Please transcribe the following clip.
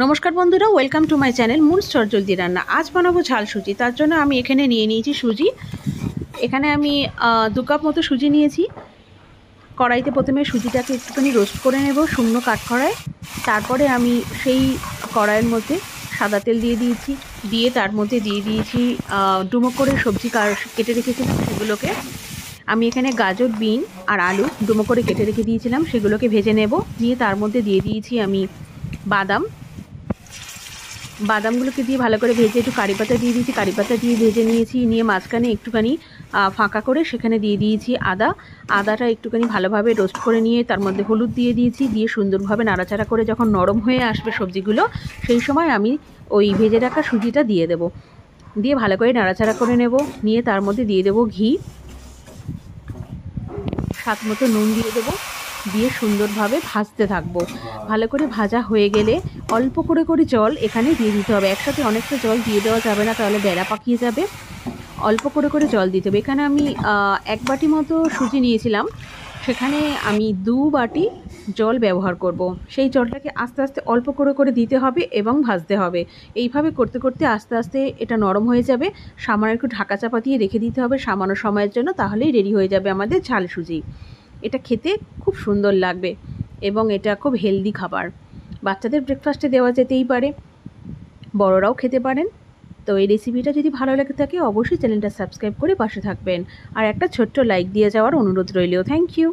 নমস্কার বন্ধুরা, welcome to my channel moons চটজলদি রান্না। আজ বানাবো ঝাল সুজি। তার জন্য আমি এখানে নিয়ে নিয়েছি সুজি। এখানে আমি 2 কাপ মতো সুজি নিয়েছি। কড়াইতে প্রথমে সুজিটাকে একটুখানি রোস্ট করে নেব শুকনো কাঠখড়ায়। তারপরে আমি সেই কড়াইয়ের মধ্যে সাদা তেল দিয়ে দিয়েছি, দিয়ে তার মধ্যে দিয়ে দিয়েছি ডুমো করে সবজি কেটে রেখেছিলাম সেগুলোকে। আমি এখানে গাজর, বিন আর আলু ডুমো করে কেটে রেখে দিয়েছিলাম, সেগুলোকে ভেজে নেব। নিয়ে তার মধ্যে দিয়ে দিয়েছি আমি বাদামগুলোকে দিয়ে ভালো করে ভেজে একটু কারি পাতা দিয়ে দিয়েছি, কারি পাতা দিয়ে ভেজে নিয়েছি। নিয়ে মাঝখানে একটুখানি ফাঁকা করে সেখানে দিয়ে দিয়েছি আদাটা একটুখানি ভালোভাবে রোস্ট করে নিয়ে তার মধ্যে হলুদ দিয়ে দিয়েছি। দিয়ে সুন্দরভাবে নাড়াচাড়া করে যখন নরম হয়ে আসবে সবজিগুলো, সেই সময় আমি ওই ভেজে রাখা সুজিটা দিয়ে দেব। দিয়ে ভালো করে নাড়াচাড়া করে নেব। নিয়ে তার মধ্যে দিয়ে দেবো ঘি, স্বাদ মতো নুন দিয়ে দেবো। দিয়ে সুন্দরভাবে ভাজতে থাকবো। ভালো করে ভাজা হয়ে গেলে অল্প করে করে জল এখানে দিয়ে দিতে হবে। একসাথে অনেকটা জল দিয়ে দেওয়া যাবে না, তাহলে বেলা পাকিয়ে যাবে। অল্প করে করে জল দিতে হবে। এখানে আমি 1 বাটি মতো সুজি নিয়েছিলাম, সেখানে আমি 2 বাটি জল ব্যবহার করব। সেই জলটাকে আস্তে আস্তে অল্প করে করে দিতে হবে এবং ভাজতে হবে। এইভাবে করতে করতে আস্তে আস্তে এটা নরম হয়ে যাবে। সামান্য একটু ঢাকা চাপা দিয়ে রেখে দিতে হবে সামান্য সময়ের জন্য, তাহলেই রেডি হয়ে যাবে আমাদের ঝাল সুজি। এটা খেতে খুব সুন্দর লাগবে এবং এটা খুব হেলদি খাবার। বাচ্চাদের ব্রেকফাস্টে দেওয়া যেতেই পারে, বড়রাও খেতে পারেন। তো এই রেসিপিটা যদি ভালো লেগে থাকে অবশ্যই চ্যানেলটা সাবস্ক্রাইব করে পাশে থাকবেন, আর একটা ছোট্ট লাইক দিয়ে যাওয়ার অনুরোধ রইল। Thank you.